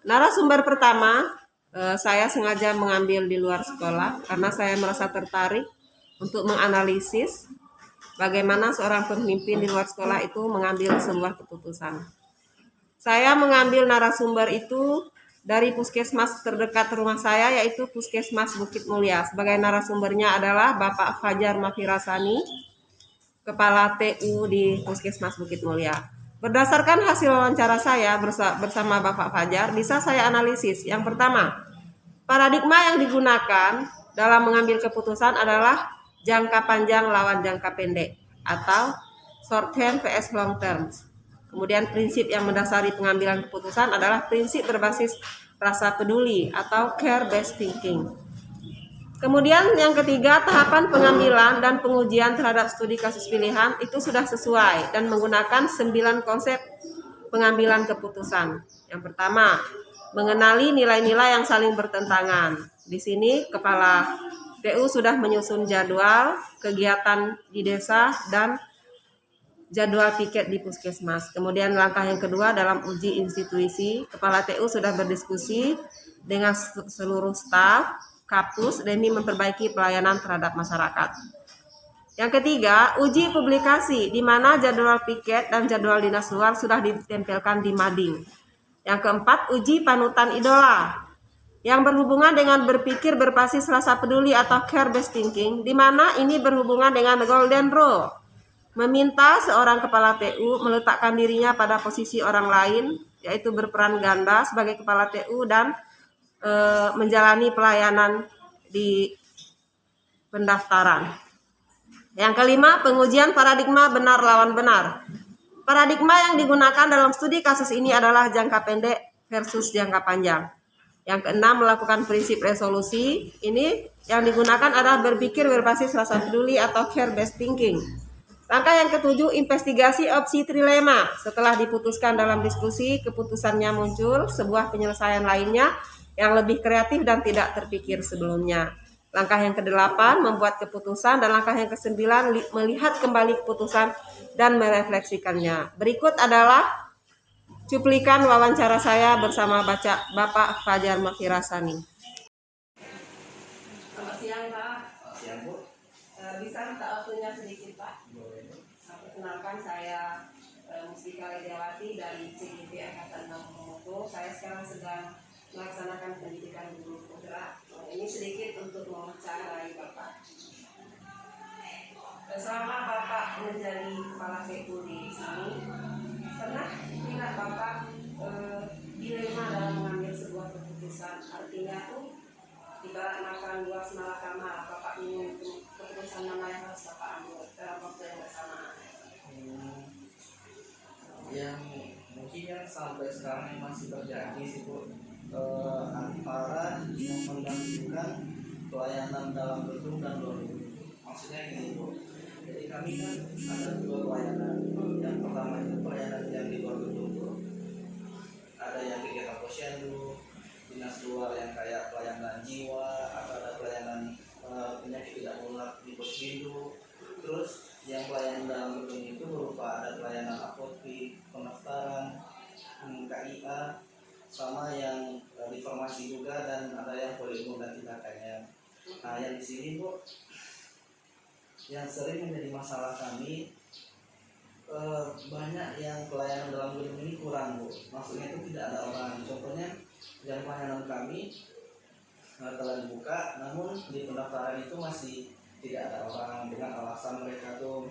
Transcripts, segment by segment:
Narasumber pertama, saya sengaja mengambil di luar sekolah karena saya merasa tertarik untuk menganalisis bagaimana seorang pemimpin di luar sekolah itu mengambil sebuah keputusan. Saya mengambil narasumber itu dari puskesmas terdekat rumah saya, yaitu Puskesmas Bukit Mulia. Sebagai narasumbernya adalah Bapak Fajar Mafirasani, Kepala TU di Puskesmas Bukit Mulia. Berdasarkan hasil wawancara saya bersama Bapak Fajar, bisa saya analisis. Yang pertama, paradigma yang digunakan dalam mengambil keputusan adalah jangka panjang lawan jangka pendek atau short term vs long term. Kemudian prinsip yang mendasari pengambilan keputusan adalah prinsip berbasis rasa peduli atau care based thinking. Kemudian yang ketiga, tahapan pengambilan dan pengujian terhadap studi kasus pilihan itu sudah sesuai dan menggunakan 9 konsep pengambilan keputusan. Yang pertama, mengenali nilai-nilai yang saling bertentangan. Di sini Kepala TU sudah menyusun jadwal kegiatan di desa dan jadwal piket di puskesmas. Kemudian langkah yang kedua dalam uji institusi, Kepala TU sudah berdiskusi dengan seluruh staf Kapus demi memperbaiki pelayanan terhadap masyarakat. Yang ketiga, uji publikasi di mana jadwal piket dan jadwal dinas luar sudah ditempelkan di mading. Yang keempat, uji panutan idola yang berhubungan dengan berpikir berbasis rasa peduli atau care based thinking, di mana ini berhubungan dengan golden rule, meminta seorang kepala TU meletakkan dirinya pada posisi orang lain, yaitu berperan ganda sebagai kepala TU dan menjalani pelayanan di pendaftaran. Yang kelima, pengujian paradigma benar lawan benar. Paradigma yang digunakan dalam studi kasus ini adalah jangka pendek versus jangka panjang. Yang keenam, melakukan prinsip resolusi. Ini yang digunakan adalah berpikir berbasis rasa peduli atau care based thinking. Langkah yang ketujuh, investigasi opsi trilema. Setelah diputuskan dalam diskusi, keputusannya muncul sebuah penyelesaian lainnya yang lebih kreatif dan tidak terpikir sebelumnya. Langkah yang kedelapan, membuat keputusan, dan langkah yang kesembilan, melihat kembali keputusan dan merefleksikannya. Berikut adalah cuplikan wawancara saya bersama Bapak Fajar Mafirasani. Selamat siang, Pak. Siang, Bu. Bisa minta waktunya sedikit, Pak? Boleh. Perkenalkan, saya Mustika Ledyawati dari CGP Angkatan 60. Saya sekarang sedang melaksanakan pendidikan guru putra. Ini sedikit untuk mewawancarai Bapak. Selama Bapak menjadi kepala TU di sini, pernah tidak Bapak dilema dalam mengambil sebuah keputusan? Artinya tuh ibarat makan buah malakama, Bapak ingin keputusan mana yang harus Bapak ambil dalam waktu yang bersamaan? Yang mungkin yang sampai sekarang yang masih terjadi sih, Bu, antara menggabungkan pelayanan dalam gedung dan luar gedung. Maksudnya gini, Bu. Jadi kami kan ada dua pelayanan. Yang pertama itu pelayanan yang di luar gedung, Bu. Ada yang kegiatan posyandu, dinas luar yang kayak pelayanan jiwa, atau ada pelayanan penyakit tidak menular di posyandu. Terus yang pelayanan dalam gedung itu berupa ada pelayanan apotik, pendaftaran, KIA, sama yang informasi juga, dan ada yang poligraf dan tindakannya. Nah, yang di sini, Bu, yang sering menjadi masalah kami, banyak yang pelayanan dalam gedung ini kurang, Bu. Maksudnya itu tidak ada orang. Contohnya yang pelayanan kami telah dibuka, namun di pendaftaran itu masih tidak ada orang, dengan alasan mereka tuh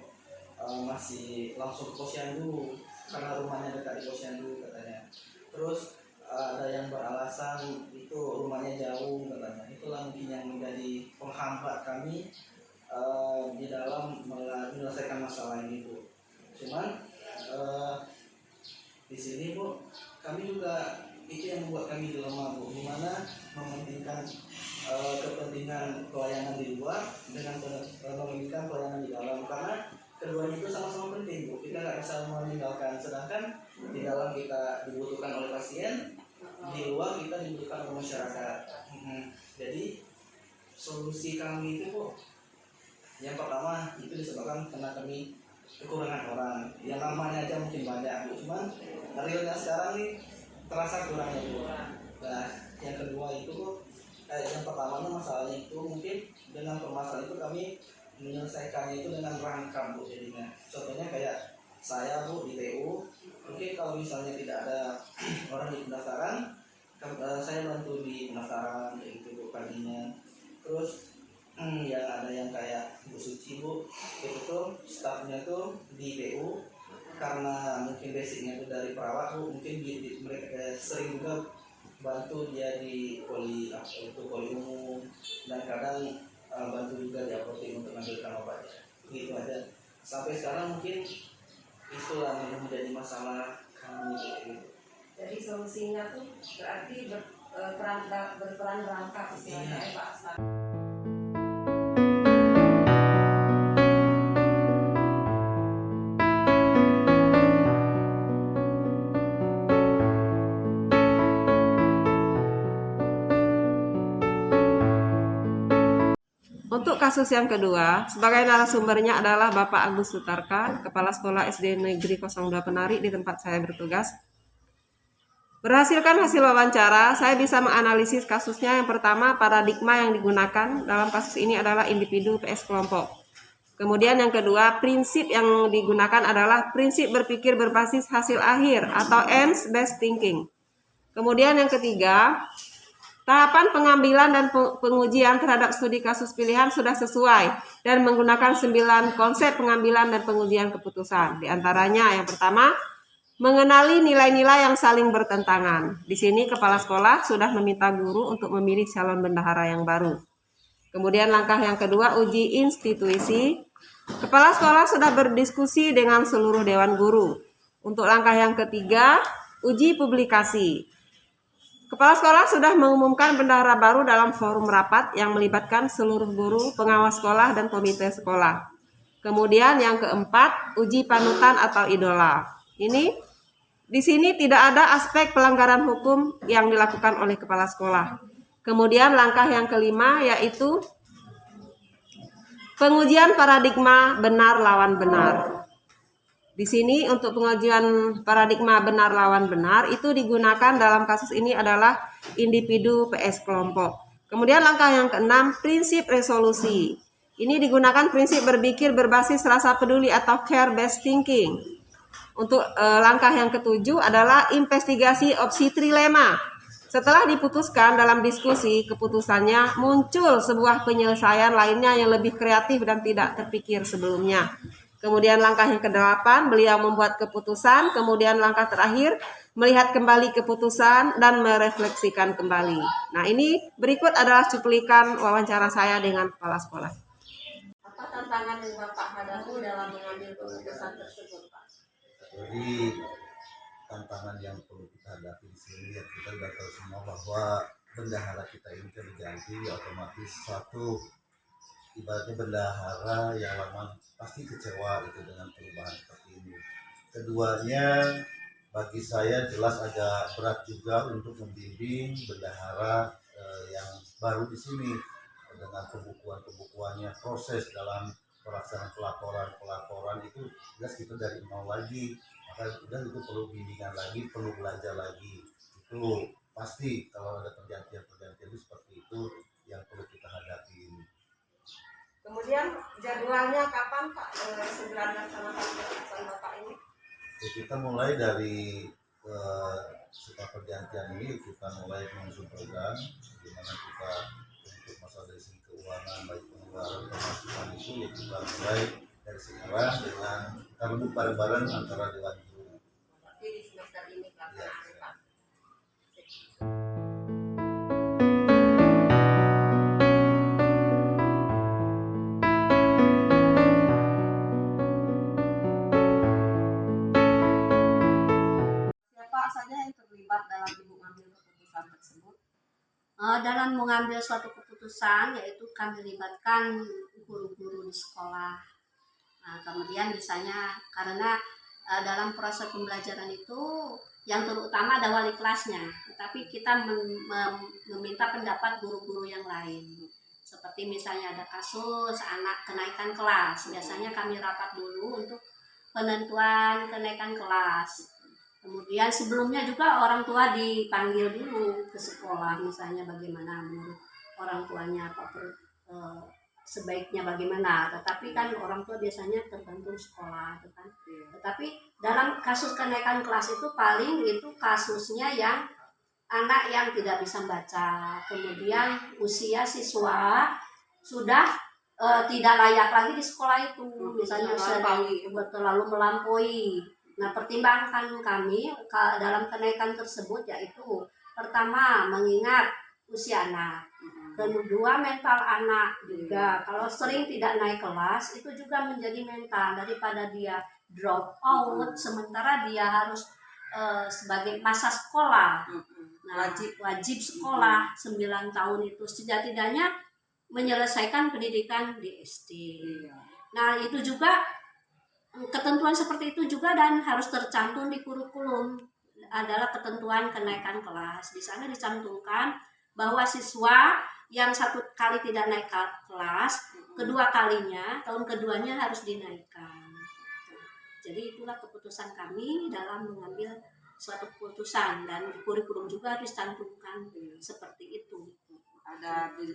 masih langsung ke posyandu karena rumahnya dekat di posyandu katanya. Terus ada yang beralasan itu rumahnya jauh katanya. Itulah mungkin yang menjadi penghambat kami di dalam menyelesaikan masalah ini, Bu. Cuman di sini, Bu, kami juga itu yang membuat kami dilema, Bu, dimana mementingkan kepentingan pelayanan di luar dengan mementingkan pelayanan di dalam, karena keduanya itu sama-sama penting, Bu. Kita nggak bisa meninggalkan, sedangkan di dalam kita dibutuhkan oleh pasien, di luar kita dibutuhkan oleh masyarakat. Jadi solusi kami itu, Bu, yang pertama itu disebabkan karena kami kekurangan orang. Yang namanya aja mungkin banyak, Bu, cuman realnya sekarang nih terasa kurangnya, Bu. Nah, yang kedua itu yang pertamanya masalahnya itu mungkin dengan permasalahan itu kami menyelesaikannya itu dengan rangkap Bu jadinya. Contohnya kayak saya Bu di TU, mungkin kalau misalnya tidak ada orang di pendaftaran, saya bantu di pendaftaran kayak gitu Bu paginya. Terus yang ada yang kayak Bu Suci Bu, itu tuh stafnya tuh di TU karena mungkin basicnya itu dari perawat Bu, mungkin mereka sering juga bantu dia di poli umum dan kadang bantu juga di apotek untuk mengambilkan obatnya gitu aja sampai sekarang mungkin itulah yang menjadi masalah kami gitu. Jadi solusinya tuh berarti berperan rangkap istilahnya ya Pak Aslan. Untuk kasus yang kedua, sebagai narasumbernya adalah Bapak Agus Sutarka, Kepala Sekolah SD Negeri 02 Penari di tempat saya bertugas. Berhasilkan hasil wawancara, saya bisa menganalisis kasusnya. Yang pertama, paradigma yang digunakan dalam kasus ini adalah individu PS kelompok. Kemudian yang kedua, prinsip yang digunakan adalah prinsip berpikir berbasis hasil akhir atau ends based thinking. Kemudian yang ketiga, tahapan pengambilan dan pengujian terhadap studi kasus pilihan sudah sesuai dan menggunakan 9 konsep pengambilan dan pengujian keputusan. Di antaranya yang pertama, mengenali nilai-nilai yang saling bertentangan. Di sini kepala sekolah sudah meminta guru untuk memilih calon bendahara yang baru. Kemudian langkah yang kedua, uji institusi. Kepala sekolah sudah berdiskusi dengan seluruh dewan guru. Untuk langkah yang ketiga, uji publikasi. Kepala sekolah sudah mengumumkan bendahara baru dalam forum rapat yang melibatkan seluruh guru, pengawas sekolah, dan komite sekolah. Kemudian yang keempat, uji panutan atau idola. Di sini tidak ada aspek pelanggaran hukum yang dilakukan oleh kepala sekolah. Kemudian langkah yang kelima yaitu pengujian paradigma benar lawan benar. Di sini untuk pengujian paradigma benar lawan benar itu digunakan dalam kasus ini adalah individu PS kelompok. Kemudian langkah yang keenam, prinsip resolusi. Ini digunakan prinsip berpikir berbasis rasa peduli atau care based thinking. Untuk langkah yang ketujuh adalah investigasi opsi trilema. Setelah diputuskan dalam diskusi, keputusannya muncul sebuah penyelesaian lainnya yang lebih kreatif dan tidak terpikir sebelumnya. Kemudian langkah yang ke-8, beliau membuat keputusan. Kemudian langkah terakhir, melihat kembali keputusan dan merefleksikan kembali. Nah, ini berikut adalah cuplikan wawancara saya dengan kepala sekolah. Apa tantangan yang Bapak hadapi dalam mengambil keputusan tersebut, Pak? Jadi tantangan yang perlu kita hadapi di sini ya, kita sudah tahu semua bahwa bendahara kita ini kan diganti, otomatis satu ibaratnya bendahara yang lama pasti kecewa itu dengan perubahan seperti ini. Keduanya bagi saya jelas agak berat juga untuk membimbing bendahara yang baru di sini dengan pembukuannya, proses dalam pelaksanaan pelaporan itu jelas kita dari nol lagi, maka itu perlu bimbingan lagi, perlu belajar lagi. Itu pasti kalau ada pergantian itu seperti itu yang perlu kita hadapi. Kemudian jadwalnya kapan Pak segera melaksanakan keputusan Bapak ini? Ya, kita mulai dari setelah pergantian ini kita mulai menyusun program di mana kita untuk masalah dari segi keuangan baik pengeluaran pemasukan itu ya kita mulai dari sekarang dengan kita rebut bareng-bareng antara dewan guru. Seperti di semester ini pelaksanaan Pak. Siapa saja yang terlibat dalam ibu mengambil keputusan tersebut? Dalam mengambil suatu keputusan yaitu kami libatkan guru-guru di sekolah. Kemudian misalnya karena dalam proses pembelajaran itu yang terutama ada wali kelasnya, tetapi kita meminta pendapat guru-guru yang lain. Seperti misalnya ada kasus anak kenaikan kelas, biasanya kami rapat dulu untuk penentuan kenaikan kelas. Kemudian sebelumnya juga orang tua dipanggil dulu ke sekolah, misalnya bagaimana menurut orang tuanya, sebaiknya bagaimana. Tetapi kan orang tua biasanya tergantung sekolah, gitu kan. Tetapi dalam kasus kenaikan kelas itu paling itu kasusnya yang anak yang tidak bisa baca, kemudian usia siswa sudah tidak layak lagi di sekolah itu, misalnya usia terlalu melampaui. Nah, pertimbangan kami dalam kenaikan tersebut yaitu pertama mengingat usia anak, kedua mental anak juga. Kalau sering tidak naik kelas itu juga menjadi mental, daripada dia drop out sementara dia harus sebagai masa sekolah. Nah, wajib sekolah 9 tahun itu setidaknya menyelesaikan pendidikan di SD. Nah, itu juga ketentuan seperti itu juga dan harus tercantum di kurikulum adalah ketentuan kenaikan kelas. Di sana dicantumkan bahwa siswa yang 1 kali tidak naik kelas, kedua kalinya, tahun keduanya harus dinaikkan. Jadi itulah keputusan kami dalam mengambil suatu keputusan, dan di kurikulum juga harus dicantumkan seperti itu.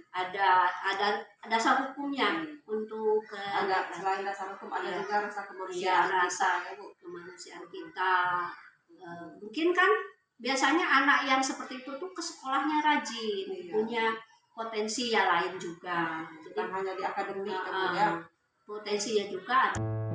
Ada dasar hukumnya untuk Ada selain dasar hukum ada juga rasa ya, kemanusiaan. rasa kemanusiaan kita. Mungkin kan biasanya anak yang seperti itu tuh ke sekolahnya rajin, punya potensi yang lain juga. Jadi Bukan hanya di akademik kemudian potensinya juga ada.